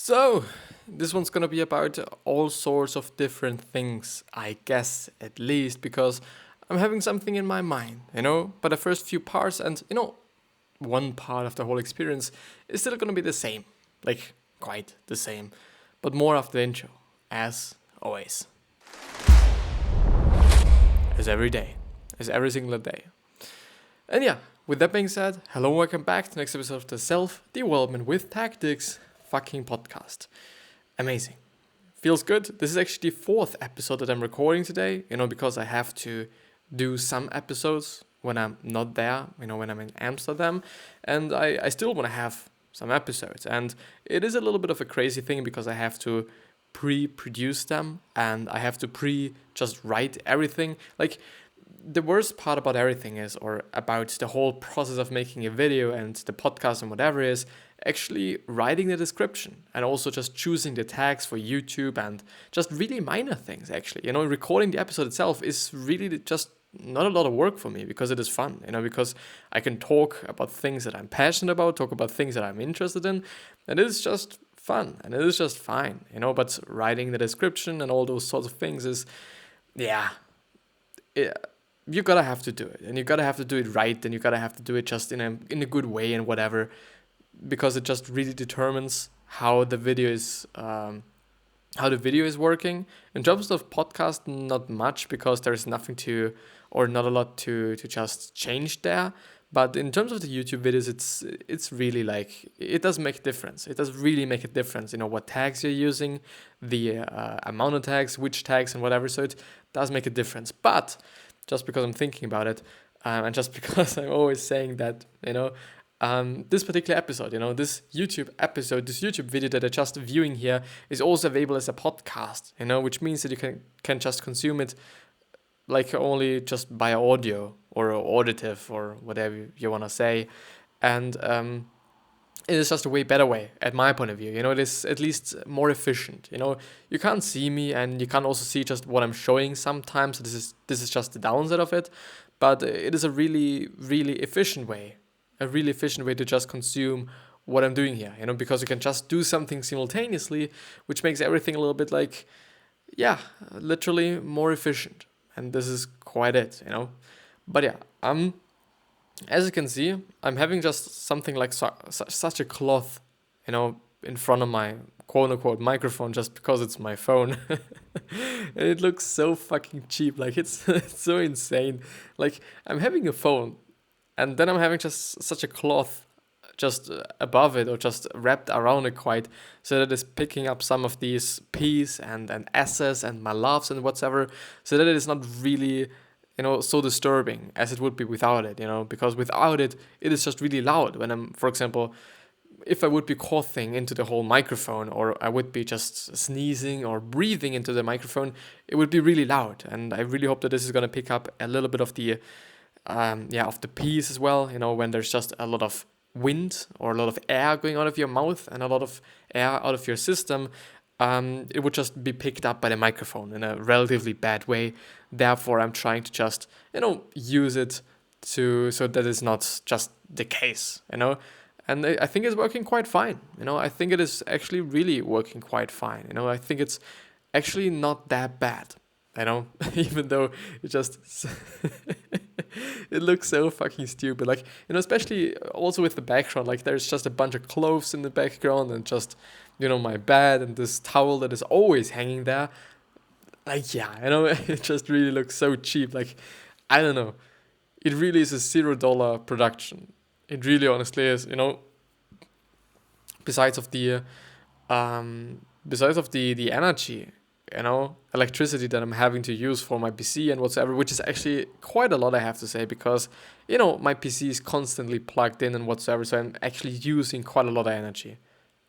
So, this one's gonna be about all sorts of different things, I guess, at least, because I'm having something in my mind, But the first few parts and, one part of the whole experience is still gonna be the same. Like, quite the same. But more after the intro, as always. As every day. As every single day. And yeah, with that being said, hello and welcome back to the next episode of the Self-Development with Tactics fucking podcast. Amazing. Feels good. This is actually the fourth episode that I'm recording today, because I have to do some episodes when I'm not there, when I'm in Amsterdam, and I still want to have some episodes. And it is a little bit of a crazy thing because I have to pre-produce them and I have to just write everything. Like, the worst part about everything is, or about the whole process of making a video and the podcast and whatever is, actually writing the description and also just choosing the tags for YouTube and just really minor things, actually. Recording the episode itself is really just not a lot of work for me because it is fun, because I can talk about things that I'm passionate about, talk about things that I'm interested in, and it is just fun and it is just fine, but writing the description and all those sorts of things is, you gotta have to do it, and you gotta have to do it right, and you gotta have to do it just in a good way and whatever, because it just really determines how the video is working. In terms of podcast, not much, because there's nothing to, or not a lot to just change there. But in terms of the YouTube videos, it's really like, it does make a difference. It does really make a difference, what tags you're using, the amount of tags, which tags and whatever. So it does make a difference. But just because I'm thinking about it, and just because I'm always saying that, this particular episode, this YouTube episode, this YouTube video that I'm just viewing here is also available as a podcast, which means that you can just consume it like only just by audio or auditive or whatever you want to say. And it is just a way better way, at my point of view. It is at least more efficient. You can't see me, and you can't also see just what I'm showing sometimes. This is just the downside of it, but it is a really, really efficient way. A really efficient way to just consume what I'm doing here, because you can just do something simultaneously, which makes everything a little bit like, literally more efficient. And this is quite it, But yeah, as you can see, I'm having just something like such a cloth, in front of my quote-unquote microphone, just because it's my phone. And it looks so fucking cheap. Like, it's so insane. Like, I'm having a phone, and then I'm having just such a cloth just above it, or just wrapped around it quite, so that it's picking up some of these P's and S's and my loves and whatever, so that it is not really, so disturbing as it would be without it, because without it, it is just really loud. When I'm, for example, if I would be coughing into the whole microphone, or I would be just sneezing or breathing into the microphone, it would be really loud. And I really hope that this is going to pick up a little bit of the of the P's as well, when there's just a lot of wind or a lot of air going out of your mouth and a lot of air out of your system, it would just be picked up by the microphone in a relatively bad way. Therefore, I'm trying to just, use it so that it's not just the case, And I think it's working quite fine, I think it is actually really working quite fine, I think it's actually not that bad, even though it just it looks so fucking stupid. Like, especially also with the background, like there's just a bunch of clothes in the background and just, my bed and this towel that is always hanging there. Like, it just really looks so cheap. Like, I don't know. It really is a $0 production. It really honestly is, besides of the energy, electricity that I'm having to use for my PC and whatsoever, which is actually quite a lot, I have to say, because, my PC is constantly plugged in and whatsoever, so I'm actually using quite a lot of energy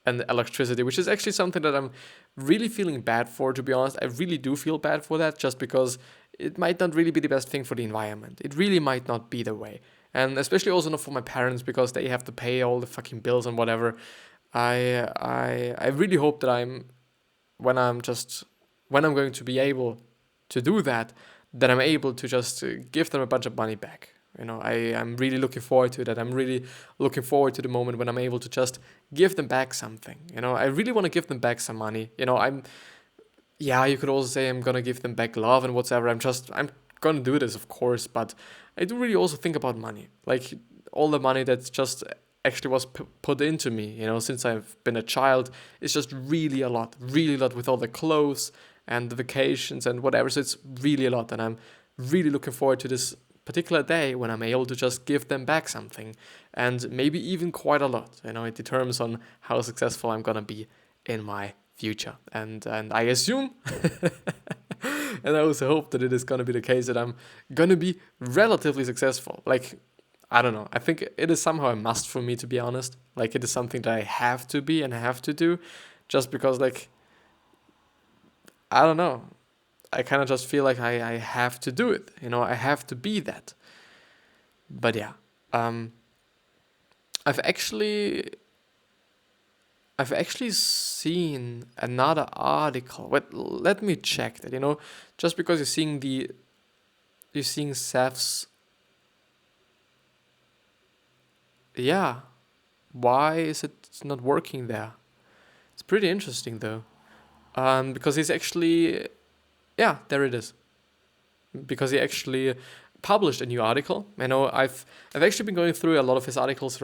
and electricity, which is actually something that I'm really feeling bad for, to be honest. I really do feel bad for that, just because it might not really be the best thing for the environment. It really might not be the way. And especially also not for my parents, because they have to pay all the fucking bills and whatever. I really hope that when I'm going to be able to do that, then I'm able to just give them a bunch of money back. I'm really looking forward to that. I'm really looking forward to the moment when I'm able to just give them back something. I really want to give them back some money. You could also say I'm gonna give them back love and whatever. I'm gonna do this, of course, but I do really also think about money. Like all the money that's just actually was put into me, since I've been a child. It's just really a lot with all the clothes and the vacations and whatever. So it's really a lot, and I'm really looking forward to this particular day when I'm able to just give them back something, and maybe even quite a lot. It determines on how successful I'm gonna be in my future, and I assume, and I also hope that it is gonna be the case that I'm gonna be relatively successful. Like, I don't know. I think it is somehow a must for me, to be honest. Like, it is something that I have to be and have to do, just because, like, I don't know. I kind of just feel like I have to do it. I have to be that. But yeah, I've actually seen another article. But let me check that. Just because you're seeing Seth's. Yeah, why is it not working there? It's pretty interesting though. Because he's actually, yeah, there it is. Because he actually published a new article. I've actually been going through a lot of his articles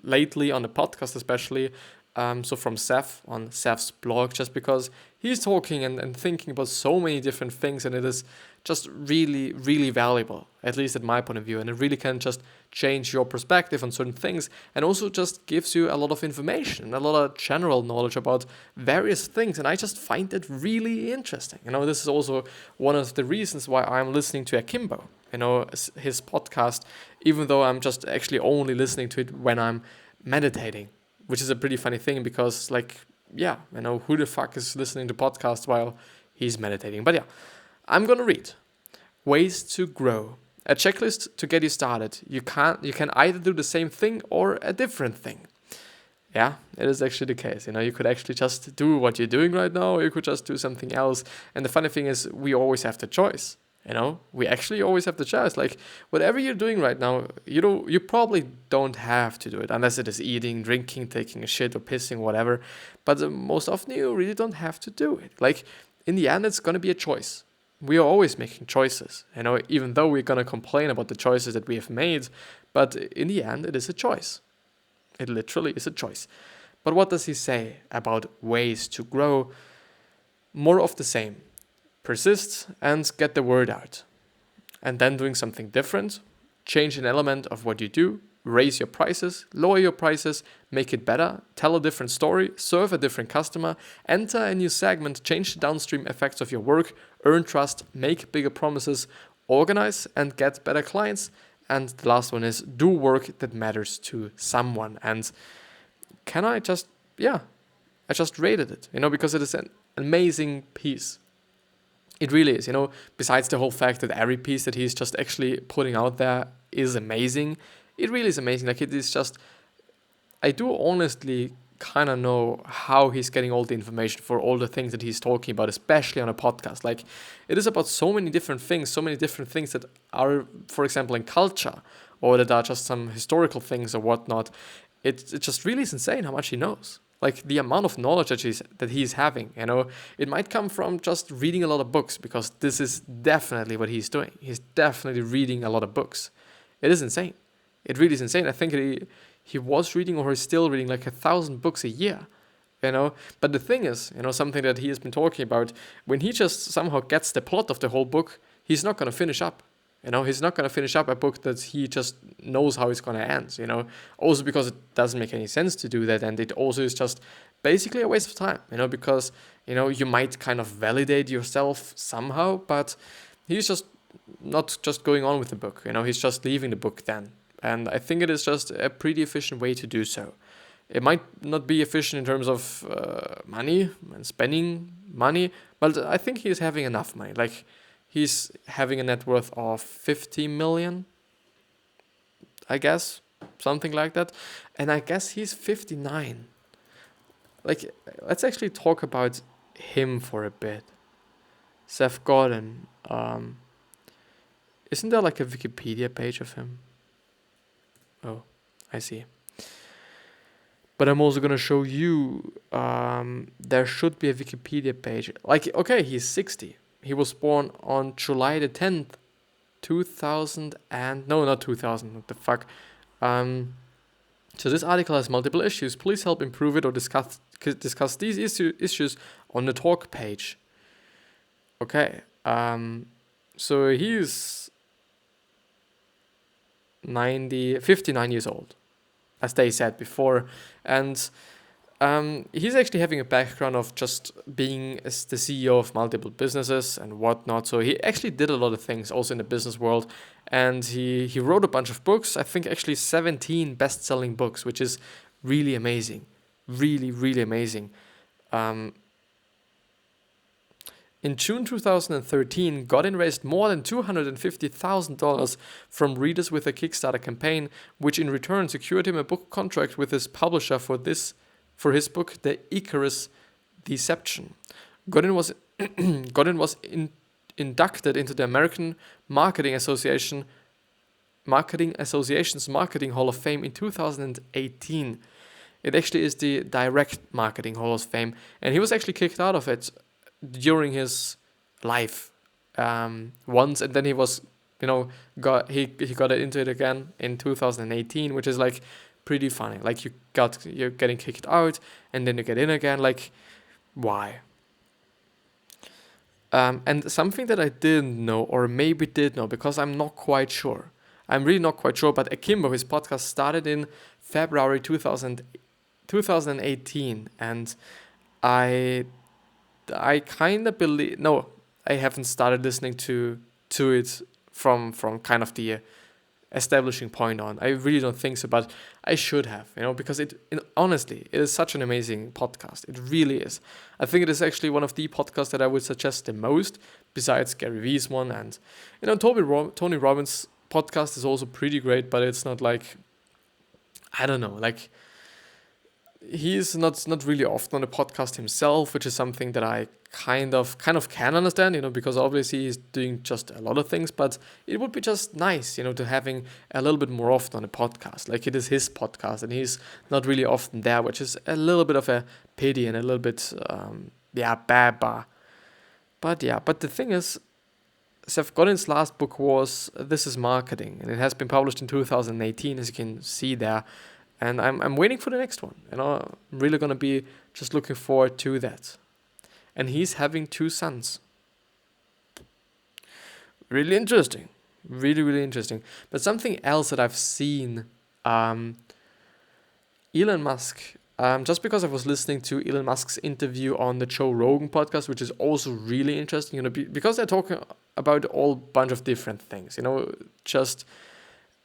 lately on the podcast, especially. So from Seth, on Seth's blog, just because he's talking and thinking about so many different things, and it is just really, really valuable, at least at my point of view. And it really can just change your perspective on certain things, and also just gives you a lot of information, a lot of general knowledge about various things. And I just find it really interesting. This is also one of the reasons why I'm listening to Akimbo, his podcast, even though I'm just actually only listening to it when I'm meditating, which is a pretty funny thing because, who the fuck is listening to podcasts while he's meditating? But yeah, I'm gonna read Ways to Grow, a checklist to get you started. You can either do the same thing or a different thing. Yeah, it is actually the case. You could actually just do what you're doing right now, or you could just do something else. And the funny thing is, we always have the choice. We actually always have the choice. Like, whatever you're doing right now, you probably don't have to do it, unless it is eating, drinking, taking a shit, or pissing, whatever. But most often you really don't have to do it. Like, in the end, it's going to be a choice. We are always making choices, even though we're going to complain about the choices that we have made. But in the end, it is a choice. It literally is a choice. But what does he say about ways to grow? More of the same. Persist and get the word out. And then doing something different. Change an element of what you do. Raise your prices, lower your prices, make it better, tell a different story, serve a different customer, enter a new segment, change the downstream effects of your work, earn trust, make bigger promises, organize and get better clients. And the last one is do work that matters to someone. And I just rated it, because it is an amazing piece. It really is, besides the whole fact that every piece that he's just actually putting out there is amazing. It really is amazing. Like, it is just, I do honestly kind of know how he's getting all the information for all the things that he's talking about, especially on a podcast. Like, it is about so many different things that are, for example, in culture, or that are just some historical things or whatnot. It just really is insane how much he knows. Like, the amount of knowledge that he's having, it might come from just reading a lot of books, because this is definitely what he's doing. He's definitely reading a lot of books. It is insane. It really is insane. I think he was reading, or he's still reading, like 1,000 books a year, But the thing is, something that he has been talking about, when he just somehow gets the plot of the whole book, he's not going to finish up. He's not going to finish up a book that he just knows how it's going to end, Also because it doesn't make any sense to do that, and it also is just basically a waste of time, because, you might kind of validate yourself somehow, but he's just not just going on with the book, he's just leaving the book then. And I think it is just a pretty efficient way to do so. It might not be efficient in terms of money and spending money, but I think he's having enough money. Like, he's having a net worth of 50 million, I guess, something like that. And I guess he's 59. Like, let's actually talk about him for a bit. Seth Godin. Isn't there like a Wikipedia page of him? Oh, I see. But I'm also gonna show you. There should be a Wikipedia page. Like, okay, he's 60. He was born on July the 10th, 2000 and no, not 2000. What the fuck? So this article has multiple issues. Please help improve it or discuss these issues on the talk page. Okay. So he's 59 years old, as they said before, and he's actually having a background of just being as the CEO of multiple businesses and whatnot. So he actually did a lot of things also in the business world, and he wrote a bunch of books. I think actually 17 best-selling books, which is really amazing, really, really amazing. In June 2013, Godin raised more than $250,000 from readers with a Kickstarter campaign, which in return secured him a book contract with his publisher for his book, The Icarus Deception. Godin was inducted into the American Marketing Association's Marketing Hall of Fame in 2018. It actually is the Direct Marketing Hall of Fame, and he was actually kicked out of it during his life once, and then he was, got into it again in 2018, which is like pretty funny. Like you're getting kicked out and then you get in again. Like, why? And something that I didn't know, or maybe did know, because I'm not quite sure. I'm really not quite sure. But Akimbo, his podcast started in February 2018, and I kind of believe, no, I haven't started listening to it from kind of the establishing point on. I really don't think so, but I should have, because honestly, it is such an amazing podcast. It really is. I think it is actually one of the podcasts that I would suggest the most, besides Gary Vee's one. And, Tony Robbins' podcast is also pretty great, but it's not like, I don't know, like, he's not really often on the podcast himself, which is something that I kind of can understand, because obviously he's doing just a lot of things, but it would be just nice, to having a little bit more often on the podcast. Like, it is his podcast and he's not really often there, which is a little bit of a pity and a little bit, bad. But the thing is, Seth Godin's last book was This Is Marketing, and it has been published in 2018, as you can see there. And I'm waiting for the next one. I'm really going to be just looking forward to that. And he's having 2 sons. Really interesting. Really, really interesting. But something else that I've seen, Elon Musk, just because I was listening to Elon Musk's interview on the Joe Rogan podcast, which is also really interesting, because they're talking about a whole bunch of different things, just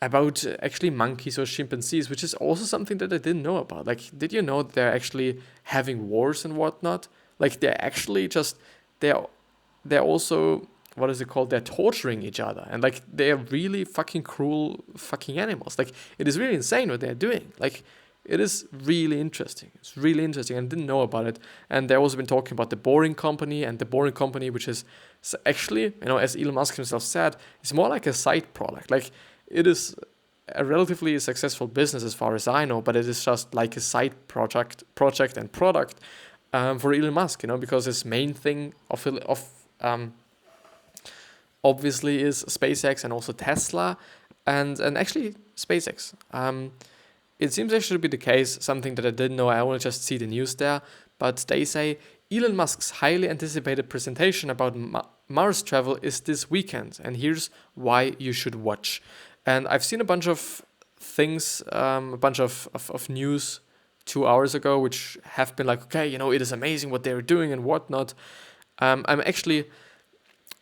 about actually monkeys or chimpanzees, which is also something that I didn't know about. Like, did you know they're actually having wars and whatnot? Like, they're actually they're also, what is it called? They're torturing each other. And, like, they're really fucking cruel fucking animals. Like, it is really insane what they're doing. Like, it is really interesting. It's really interesting. I didn't know about it. And they've also been talking about the Boring Company, and the Boring Company, which is actually, as Elon Musk himself said, it's more like a side product. Like, it is a relatively successful business as far as I know, but it is just like a side project and product for Elon Musk, because his main thing of obviously is SpaceX and also Tesla, and actually SpaceX. It seems actually to be the case, something that I didn't know. I only just see the news there, but they say Elon Musk's highly anticipated presentation about Mars travel is this weekend, and here's why you should watch. And I've seen a bunch of things, a bunch of news 2 hours ago, which have been like, okay, it is amazing what they're doing and whatnot. I'm actually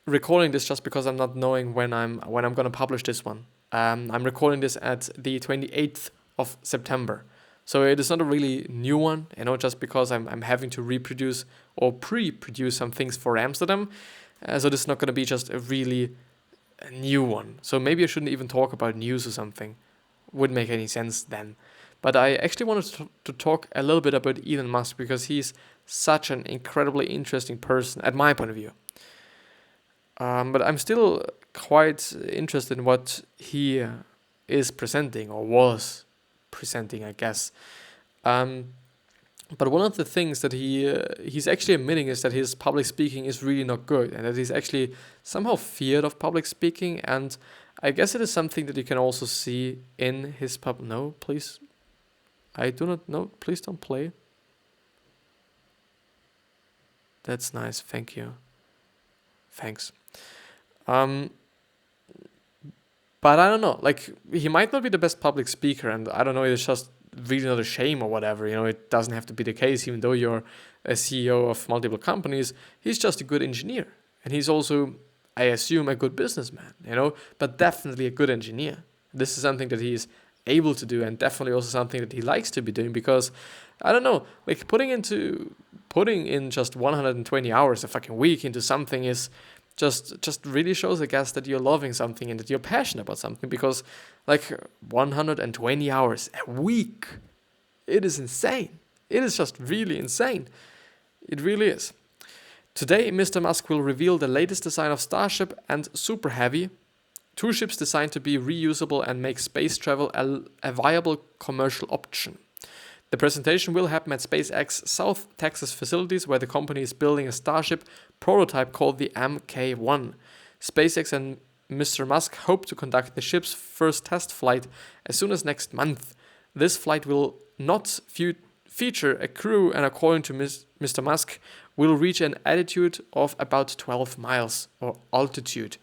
recording this just because I'm not knowing when I'm gonna publish this one. I'm recording this at the 28th of September, so it is not a really new one, just because I'm having to reproduce or pre-produce some things for Amsterdam. So this is not gonna be just a really new one. So maybe I shouldn't even talk about news or something. Wouldn't make any sense then. But I actually wanted to talk a little bit about Elon Musk, because he's such an incredibly interesting person at my point of view. But I'm still quite interested in what he is presenting, or was presenting, I guess. But one of the things that he's actually admitting is that his public speaking is really not good, and that he's actually somehow feared of public speaking. And I guess it is something that you can also see in his No, please. I do not know. Please don't play. That's nice. Thank you. Thanks. But I don't know. Like, he might not be the best public speaker, and I don't know. It's just really not a shame or whatever. It doesn't have to be the case. Even though you're a CEO of multiple companies, he's just a good engineer, and he's also, I assume, a good businessman. But definitely a good engineer. This is something that he's able to do, and definitely also something that he likes to be doing, because I don't know, like putting in just 120 hours a fucking week into something is just really shows, I guess, that you're loving something and that you're passionate about something, because like 120 hours a week, it is insane. It is just really insane. It really is. Today, Mr. Musk will reveal the latest design of Starship and Super Heavy, 2 ships designed to be reusable and make space travel a viable commercial option. The presentation will happen at SpaceX South Texas facilities, where the company is building a Starship prototype called the Mk1. SpaceX and Mr. Musk hope to conduct the ship's first test flight as soon as next month. This flight will not feature a crew, and according to Mr. Musk, will reach an altitude of about 12 miles, or altitude.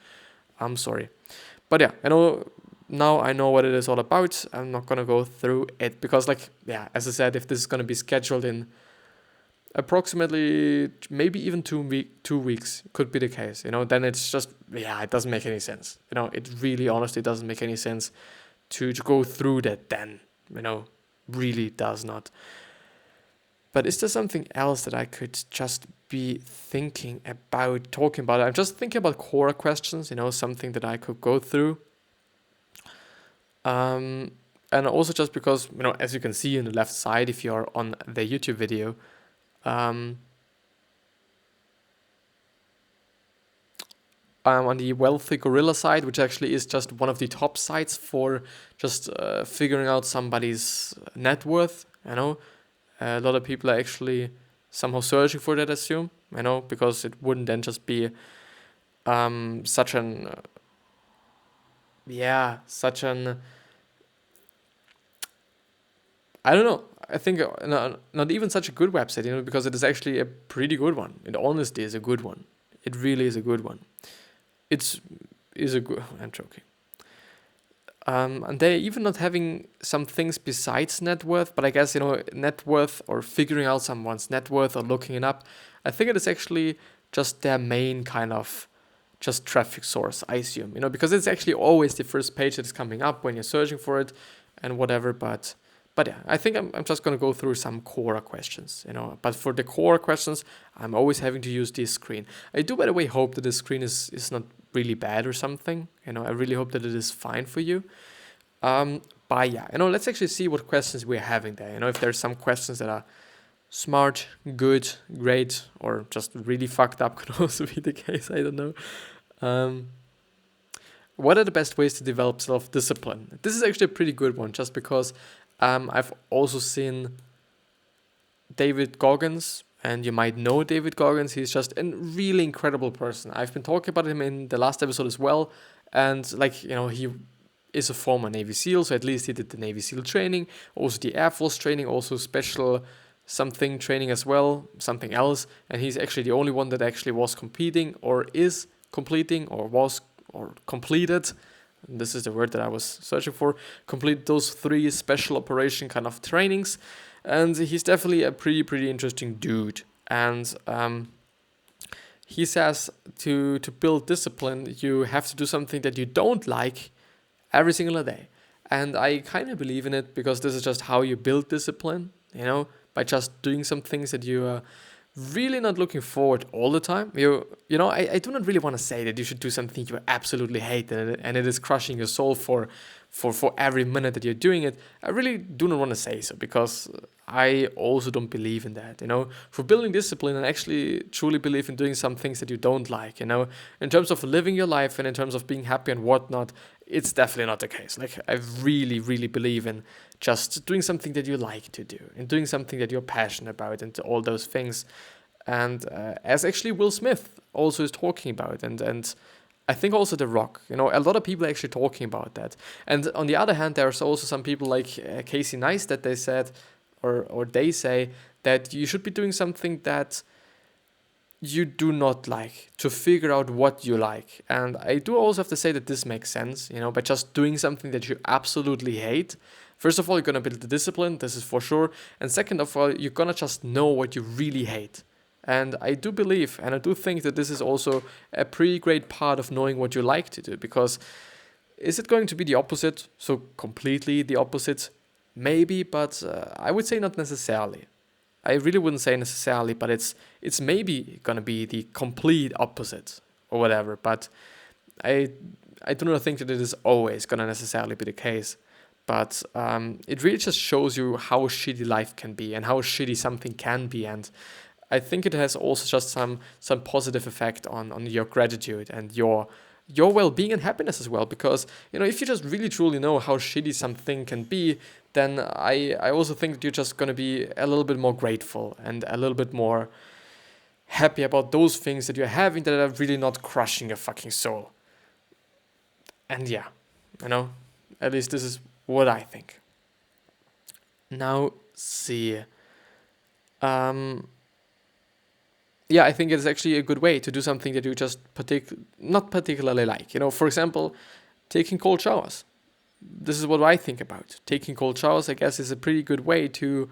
I'm sorry. But yeah, now I know what it is all about. I'm not going to go through it because, as I said, if this is going to be scheduled in approximately maybe even 2 weeks, could be the case, then it's just, it doesn't make any sense. It really honestly doesn't make any sense to go through that then, really does not. But is there something else that I could just be thinking about talking about? I'm just thinking about core questions, something that I could go through. And also just because, as you can see on the left side, if you're on the YouTube video, I'm on the Wealthy Gorilla side, which actually is just one of the top sites for just figuring out somebody's net worth, A lot of people are actually somehow searching for that, I assume, because it wouldn't then just be such an I don't know. I think not even such a good website, because it is actually a pretty good one. It honestly is a good one. It really is a good one. I'm joking. And they're even not having some things besides net worth, but I guess, net worth or figuring out someone's net worth or looking it up, I think it is actually just their main kind of just traffic source, I assume, because it's actually always the first page that is coming up when you're searching for it and whatever, but yeah, I think I'm just going to go through some core questions, but for the core questions, I'm always having to use this screen. I do, by the way, hope that this screen is not really bad or something, I really hope that it is fine for you. But yeah, let's actually see what questions we're having there, if there's some questions that are smart, good, great, or just really fucked up, could also be the case, I don't know. What are the best ways to develop self-discipline? This is actually a pretty good one, just because I've also seen David Goggins, and you might know David Goggins. He's just a really incredible person. I've been talking about him in the last episode as well, and he is a former Navy SEAL, so at least he did the Navy SEAL training, also the Air Force training, also special something training as well, something else, and he's actually the only one that actually was competing or is completing or completed. This is the word that I was searching for. Complete those 3 special operation kind of trainings, and he's definitely a pretty interesting dude. And he says to build discipline, you have to do something that you don't like every single day. And I kind of believe in it, because this is just how you build discipline, by just doing some things that you are really not looking forward all the time. I do not really want to say that you should do something you absolutely hate and it is crushing your soul for for every minute that you're doing it, I really do not want to say so, because I also don't believe in that, For building discipline, and actually truly believe in doing some things that you don't like, In terms of living your life and in terms of being happy and whatnot, it's definitely not the case. Like, I really, really believe in just doing something that you like to do and doing something that you're passionate about and all those things. And as actually Will Smith also is talking about, and I think also The Rock, a lot of people are actually talking about that. And on the other hand, there's also some people like Casey Neistat that they said, or they say that you should be doing something that you do not like to figure out what you like. And I do also have to say that this makes sense, by just doing something that you absolutely hate. First of all, you're going to build the discipline, this is for sure. And second of all, you're going to just know what you really hate. And I do believe, and I do think that this is also a pretty great part of knowing what you like to do, because is it going to be the opposite? So completely the opposite? Maybe, but I would say not necessarily. I really wouldn't say necessarily, but it's maybe gonna be the complete opposite or whatever. But I do not think that it is always gonna necessarily be the case. But it really just shows you how shitty life can be and how shitty something can be. And I think it has also just some positive effect on your gratitude and your well-being and happiness as well. Because, if you just really truly know how shitty something can be, then I also think that you're just going to be a little bit more grateful and a little bit more happy about those things that you're having that are really not crushing your fucking soul. And yeah, at least this is what I think. Now, see. Yeah, I think it's actually a good way to do something that you just not particularly like. For example, taking cold showers. This is what I think about. Taking cold showers, I guess, is a pretty good way to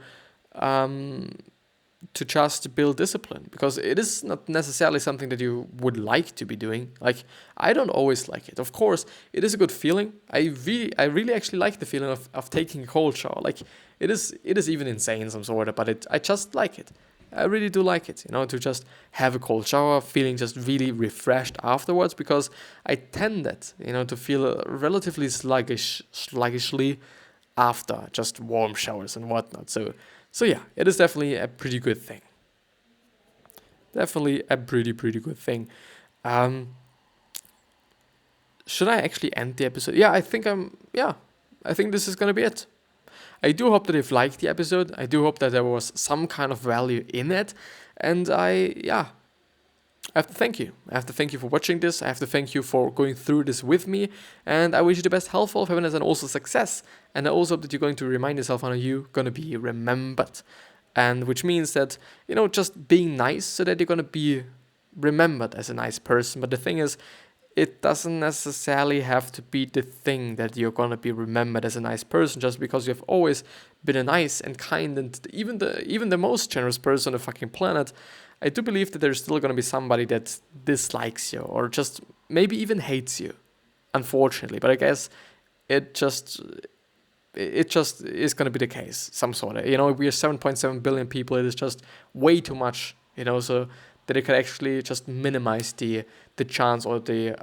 just build discipline, because it is not necessarily something that you would like to be doing. Like, I don't always like it. Of course, it is a good feeling. I really actually like the feeling of taking a cold shower. Like, it is even insane some sort of, but I just like it. I really do like it, to just have a cold shower, feeling just really refreshed afterwards, because I tended, to feel relatively sluggishly after just warm showers and whatnot. So yeah, it is definitely a pretty good thing. Definitely a pretty good thing. Should I actually end the episode? Yeah, I think this is gonna be it. I do hope that you've liked the episode. I do hope that there was some kind of value in it. And I have to thank you. I have to thank you for watching this. I have to thank you for going through this with me. And I wish you the best health, happiness, and also success. And I also hope that you're going to remind yourself how you're going to be remembered. And which means that, just being nice so that you're going to be remembered as a nice person. But the thing is, it doesn't necessarily have to be the thing that you're going to be remembered as a nice person just because you've always been a nice and kind and even the most generous person on the fucking planet. I do believe that there's still going to be somebody that dislikes you or just maybe even hates you, unfortunately. But I guess it just is going to be the case, some sort of. We are 7.7 billion people. It is just way too much, so that it could actually just minimize the chance or the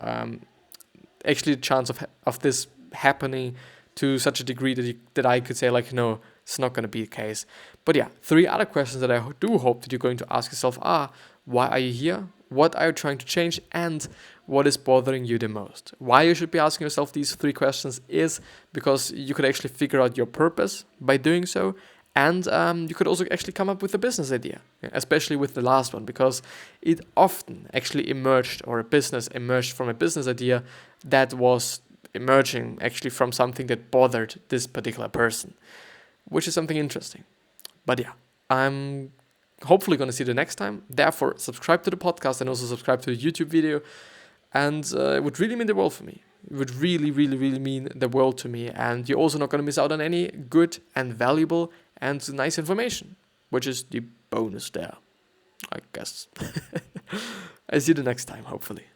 chance of this happening to such a degree that I could say, like, no, it's not going to be the case. But yeah, 3 other questions that I do hope that you're going to ask yourself are: why are you here? What are you trying to change? And what is bothering you the most? Why you should be asking yourself these 3 questions is because you could actually figure out your purpose by doing so. And you could also actually come up with a business idea, especially with the last one, because it often actually a business emerged from a business idea that was emerging actually from something that bothered this particular person, which is something interesting. But yeah, I'm hopefully going to see you the next time. Therefore, subscribe to the podcast and also subscribe to the YouTube video. And it would really mean the world for me. It would really, really, really mean the world to me. And you're also not going to miss out on any good and valuable and nice information, which is the bonus there, I guess. I see you the next time, hopefully.